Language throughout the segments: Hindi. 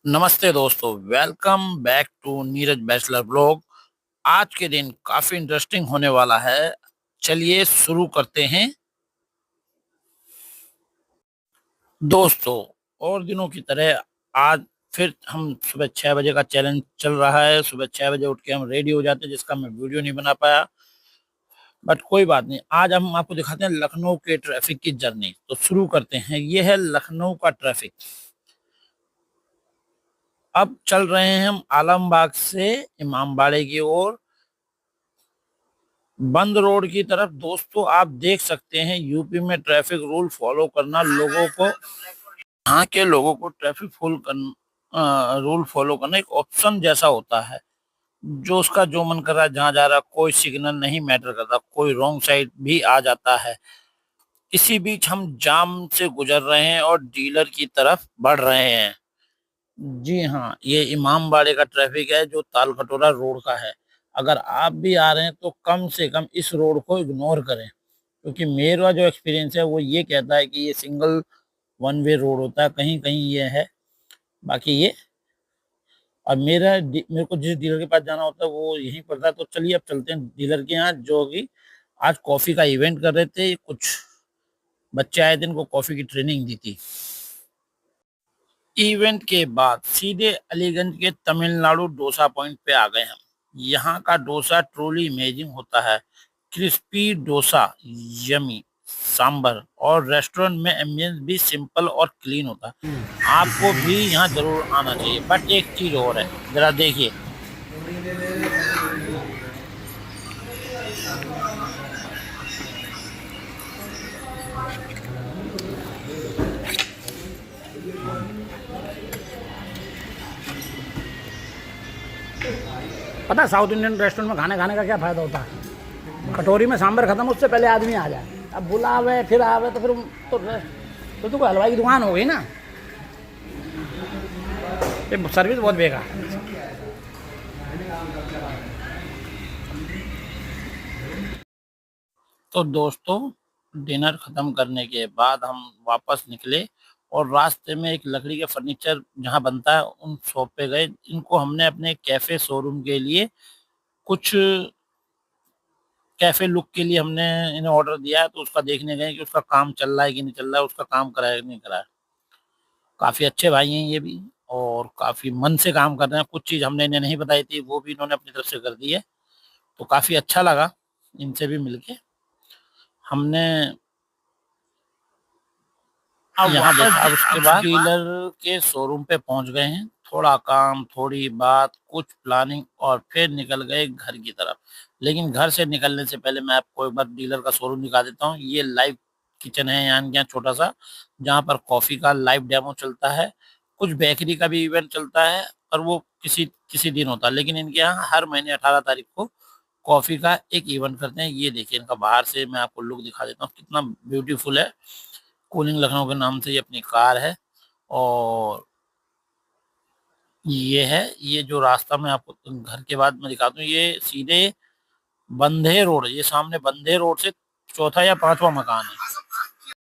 नमस्ते दोस्तों, welcome back to Neeraj bachelor blog. आज के दिन काफी इंटरेस्टिंग होने वाला है। चलिए शुरू करते हैं दोस्तों। और दिनों की तरह आज फिर हम सुबह 6 बजे का चैलेंज चल रहा है। सुबह 6 बजे उठ के हम रेडी हो जाते हैं, जिसका मैं वीडियो नहीं बना पाया, बट कोई बात नहीं। आज हम आपको दिखाते हैं लखनऊ के ट्रैफिक की जर्नी। तो शुरू करते हैं। ये है लखनऊ का ट्रैफिक। अब चल रहे हैं हम आलमबाग से इमामबाड़े की ओर, बंद रोड की तरफ। दोस्तों आप देख सकते हैं यूपी में ट्रैफिक रूल फॉलो करना लोगों को, यहाँ के लोगों को ट्रैफिक रूल फॉलो करना एक ऑप्शन जैसा होता है। जो उसका जो मन कर रहा है, जहाँ जा रहा है, कोई सिग्नल नहीं मैटर करता, कोई रॉन्ग साइड भी आ जाता है। इसी बीच हम जाम से गुजर रहे हैं और डीलर की तरफ बढ़ रहे हैं। जी हाँ, ये इमामबाड़े का ट्रैफिक है जो तालकटोरा रोड का है। अगर आप भी आ रहे हैं तो कम से कम इस रोड को इग्नोर करें, क्योंकि मेरा जो एक्सपीरियंस है वो ये कहता है कि ये सिंगल वन वे रोड होता है। कहीं कहीं ये है, बाकी ये। और मेरे को जिस डीलर के पास जाना होता है वो यहीं पड़ता है। तो चलिए अब चलते हैं डीलर के यहाँ, जो कि आज कॉफी का इवेंट कर रहे थे। कुछ बच्चे आए थे, इनको कॉफी की ट्रेनिंग दी थी। इवेंट के बाद सीधे अलीगंज के तमिलनाडु डोसा पॉइंट पे आ गए हम। यहाँ का डोसा ट्रूली इमेजिंग होता है। क्रिस्पी डोसा, यमी सांबर, और रेस्टोरेंट में एम्बियंस भी सिंपल और क्लीन होता है। आपको भी यहाँ जरूर आना चाहिए। बट एक चीज और है, जरा देखिए। पता है साउथ इंडियन रेस्टोरेंट में खाने खाने का क्या फ़ायदा होता है? कटोरी में सांभर खत्म, उससे पहले आदमी आ जाए। अब बुलावे फिर आवे तो फिर तो हलवाई की दुकान हो गई ना। ये सर्विस बहुत बेकार है। तो दोस्तों, डिनर खत्म करने के बाद हम वापस निकले और रास्ते में एक लकड़ी के फर्नीचर जहाँ बनता है उन शॉप पे गए। इनको हमने अपने कैफे शोरूम के लिए कुछ कैफे लुक के लिए हमने इन्हें ऑर्डर दिया है। तो उसका देखने गए कि उसका काम चल रहा है कि नहीं चल रहा है, उसका काम करा है कि नहीं करा है। काफी अच्छे भाई हैं ये भी, और काफी मन से काम कर रहे हैं। कुछ चीज हमने इन्हें नहीं बताई थी, वो भी इन्होंने अपनी तरफ से कर दी है। तो काफी अच्छा लगा इनसे भी मिलके। हमने यहाँ देखा। अब उसके बाद डीलर के शोरूम पे पहुंच गए हैं। थोड़ा काम, थोड़ी बात, कुछ प्लानिंग, और फिर निकल गए घर की तरफ। लेकिन घर से निकलने से पहले मैं आपको एक बार डीलर का शोरूम दिखा देता हूँ। ये लाइव किचन है यहाँ के यहाँ, छोटा सा, जहाँ पर कॉफी का लाइव डेमो चलता है। कुछ बेकरी का भी इवेंट चलता है, और वो किसी किसी दिन होता है। लेकिन इनके यहाँ हर महीने 18 तारीख को कॉफी का एक इवेंट करते हैं। ये देखिए, इनका बाहर से मैं आपको लुक दिखा देता हूँ, कितना ब्यूटीफुल है। कूलिंग लखनऊ के नाम से ये अपनी कार है। और ये है, ये जो रास्ता मैं आपको घर के बाद में दिखाता हूँ, ये सीधे बंधे रोड, ये सामने बंधे रोड से चौथा या पांचवा मकान है।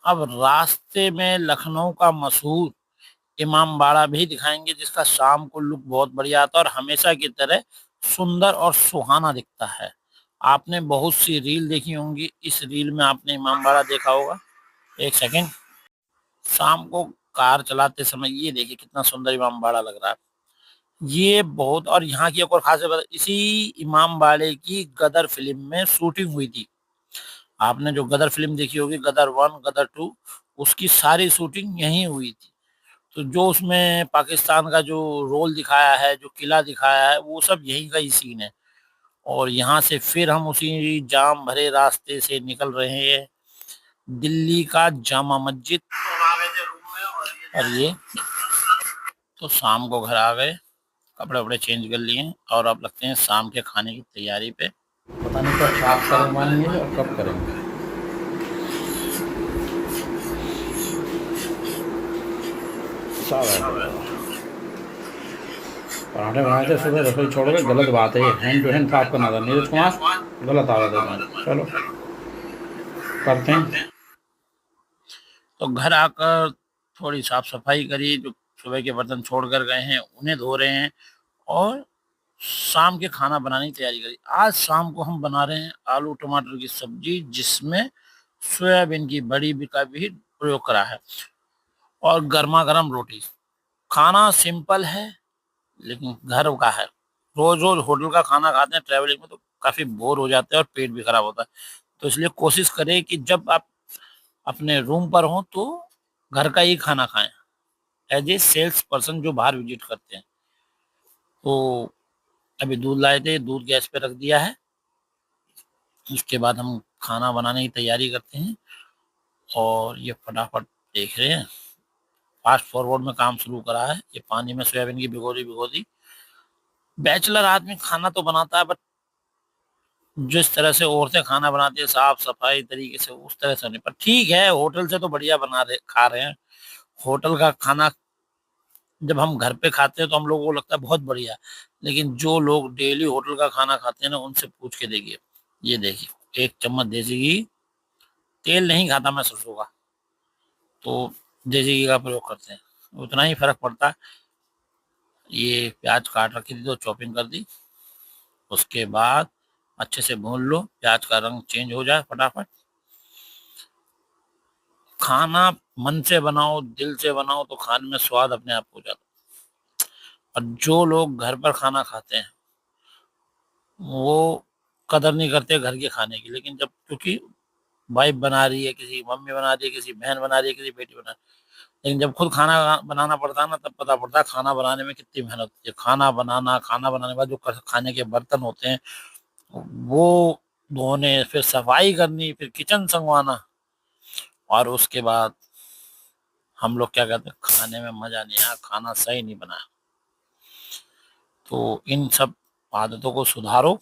अब रास्ते में लखनऊ का मशहूर इमामबाड़ा भी दिखाएंगे, जिसका शाम को लुक बहुत बढ़िया आता है और हमेशा की तरह सुंदर और सुहाना दिखता है। आपने बहुत सी रील देखी होंगी, इस रील में आपने इमामबाड़ा देखा होगा। एक सेकेंड। शाम को कार चलाते समय ये देखिए कितना सुंदर इमामबाड़ा लग रहा है। ये बहुत, और यहाँ की एक और खास बात, इसी इमामबाड़े की गदर फिल्म में शूटिंग हुई थी। आपने जो गदर फिल्म देखी होगी, गदर 1, गदर 2, उसकी सारी शूटिंग यहीं हुई थी। तो जो उसमें पाकिस्तान का जो रोल दिखाया है, जो किला दिखाया है, वो सब यहीं का ही सीन है। और यहाँ से फिर हम उसी जाम भरे रास्ते से निकल रहे हैं दिल्ली का जामा मस्जिद। और ये तो शाम को घर आ गए, कपड़े वपड़े चेंज कर लिए, और अब लगते हैं शाम के खाने की तैयारी पे। पता नहीं कब साफ करवाएंगे और कब करेंगे। पराठे बनाए थे सुबह, रसोई छोड़ के। गलत बात है ये, हैंड टू हैंड साफ करना था नीरज कुमार, गलत आदत है। चलो करते हैं। तो घर आकर थोड़ी साफ सफाई करी, जो सुबह के बर्तन छोड़ कर गए हैं उन्हें धो रहे हैं और शाम के खाना बनाने की तैयारी करी। आज शाम को हम बना रहे हैं आलू टमाटर की सब्जी, जिसमें सोयाबीन की बड़ी का भी प्रयोग करा है और गर्मा गर्म रोटी। खाना सिंपल है लेकिन घर का है। रोज रोज होटल का खाना खाते हैं ट्रैवलिंग में तो काफी बोर हो जाते हैं और पेट भी खराब होता है। तो इसलिए कोशिश करें कि जब आप अपने रूम पर हो तो घर का ही खाना खाएं। एज ए सेल्स पर्सन जो बाहर विजिट करते हैं, तो अभी दूध लाए थे, दूध गैस पे रख दिया है। उसके बाद हम खाना बनाने की तैयारी करते हैं और ये फटाफट देख रहे हैं फास्ट फॉरवर्ड में काम शुरू करा है। ये पानी में सोयाबीन की भिगोरी भिगोरी। बैचलर आदमी खाना तो बनाता है बट जिस तरह से औरतें खाना बनाती है साफ सफाई तरीके से, उस तरह से नहीं। पर ठीक है, होटल से तो बढ़िया बना रहे खा रहे हैं। होटल का खाना जब हम घर पे खाते हैं तो हम लोगों को लगता है बहुत बढ़िया, लेकिन जो लोग डेली होटल का खाना खाते हैं ना, उनसे पूछ के देखिए। ये देखिए 1 चम्मच देसी घी, तेल नहीं खाता मैं सरसों का, तो देसी घी का प्रयोग करते हैं, उतना ही फर्क पड़ता है। ये प्याज काट रखी थी तो चॉपिंग कर दी। उसके बाद अच्छे से भून लो, प्याज का रंग चेंज हो जाए फटाफट। खाना मन से बनाओ, दिल से बनाओ तो खाने में स्वाद अपने आप हो जाता है। और जो लोग घर पर खाना खाते हैं वो कदर नहीं करते घर के खाने की, लेकिन जब क्योंकि वाइफ बना रही है, किसी मम्मी बना रही है, किसी बहन बना रही है, किसी बेटी बना रही है, लेकिन जब खुद खाना बनाना पड़ता है ना, तब पता पड़ता है खाना बनाने में कितनी मेहनत होती है। खाना बनाने के बाद जो खाने के बर्तन होते हैं वो धोने, फिर सफाई करनी, फिर किचन संगवाना, और उसके बाद हम लोग क्या कहते हैं खाने में मजा नहीं आया, खाना सही नहीं बना। तो इन सब आदतों को सुधारो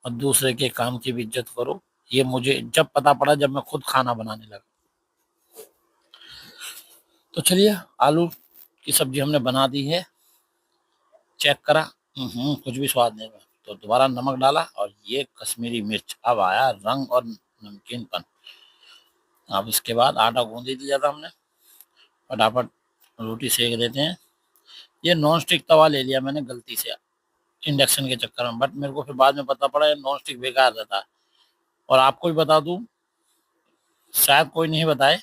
और दूसरे के काम की भी इज्जत करो। ये मुझे जब पता पड़ा जब मैं खुद खाना बनाने लगा। तो चलिए, आलू की सब्जी हमने बना दी है। चेक करा, कुछ भी स्वाद नहीं है, तो दोबारा नमक डाला और ये कश्मीरी मिर्च, अब आया रंग और नमकीनपन। अब इसके बाद आटा गूंद ही दिया था हमने, फटाफट रोटी सेक देते हैं। ये नॉन स्टिक तवा ले लिया मैंने गलती से इंडक्शन के चक्कर में, बट मेरे को फिर बाद में पता पड़ा ये नॉन स्टिक बेकार रहता है। और आपको भी बता दूं, शायद कोई नहीं बताए,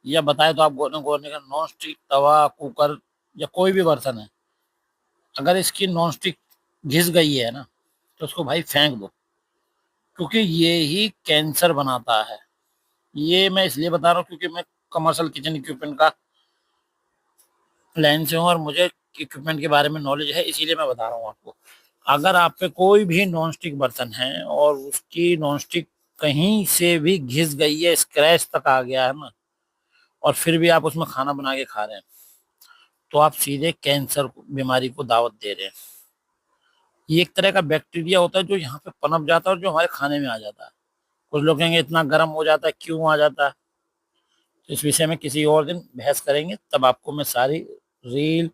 या बताए तो आप गोने गोने का, नॉन स्टिक तवा, कुकर या कोई भी बर्तन है, अगर इसकी नॉन स्टिक घिस गई है ना तो उसको भाई फेंक दो, क्योंकि ये ही कैंसर बनाता है। ये मैं इसलिए बता रहा हूँ क्योंकि मैं कमर्शियल किचन इक्विपमेंट का लाइन से हूँ और मुझे इक्विपमेंट के बारे में नॉलेज है, इसीलिए मैं बता रहा हूँ आपको। अगर आप पे कोई भी नॉन स्टिक बर्तन है और उसकी नॉन स्टिक कहीं से भी घिस गई है, स्क्रैच तक आ गया है ना, और फिर भी आप उसमें खाना बना के खा रहे हैं, तो आप सीधे कैंसर बीमारी को दावत दे रहे हैं। ये एक तरह का बैक्टीरिया होता है जो यहाँ पे पनप जाता है और जो हमारे खाने में आ जाता है। कुछ लोग कहेंगे इतना गर्म हो जाता है, क्यों आ जाता है? तो इस विषय में किसी और दिन बहस करेंगे, तब आपको मैं सारी रील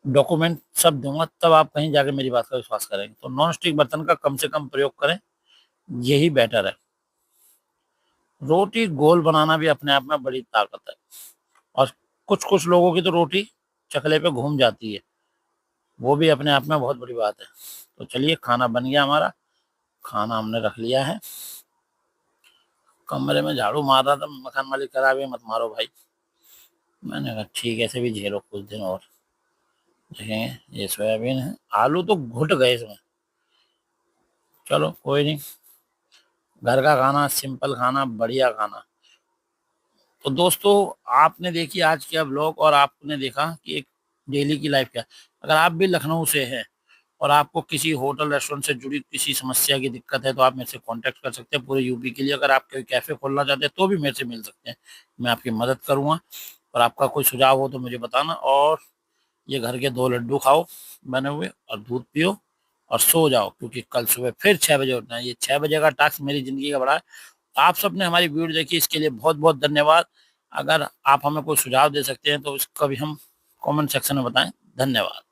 डॉक्यूमेंट सब दूंगा, तब आप कहीं जाकर मेरी बात का विश्वास करेंगे। तो नॉन स्टिक बर्तन का कम से कम प्रयोग करें, यही बेटर है। रोटी गोल बनाना भी अपने आप में बड़ी ताकत है, और कुछ कुछ लोगों की तो रोटी चकले पे घूम जाती है, वो भी अपने आप में बहुत बड़ी बात है। तो चलिए, खाना बन गया हमारा, खाना हमने रख लिया है। कमरे में झाड़ू मार रहा था मकान मालिक, करा भी मत मारो भाई। मैंने कहा ठीक है, ऐसे भी झेलो कुछ दिन और। देखेंगे, ये सोयाबीन है, आलू तो घुट गए इसमें, चलो कोई नहीं। घर का खाना, सिंपल खाना, बढ़िया खाना। तो दोस्तों, आपने देखी आज का ब्लॉग और आपने देखा कि एक डेली की लाइफ क्या। अगर आप भी लखनऊ से हैं और आपको किसी होटल रेस्टोरेंट से जुड़ी किसी समस्या की दिक्कत है तो आप मेरे से कांटेक्ट कर सकते हैं पूरे यूपी के लिए। अगर आप कोई कैफे खोलना चाहते हैं तो भी मेरे से मिल सकते हैं, मैं आपकी मदद करूंगा। और आपका कोई सुझाव हो तो मुझे बताना। और ये घर के 2 लड्डू खाओ बने हुए, और दूध पियो और सो जाओ, क्योंकि कल सुबह फिर 6 बजे उठना है। ये 6 बजे का टास्क मेरी जिंदगी का बड़ा है। आप सबने हमारी वीडियो देखी, इसके लिए बहुत बहुत धन्यवाद। अगर आप हमें कोई सुझाव दे सकते हैं तो इसका भी हम कमेंट सेक्शन में बताएं। धन्यवाद।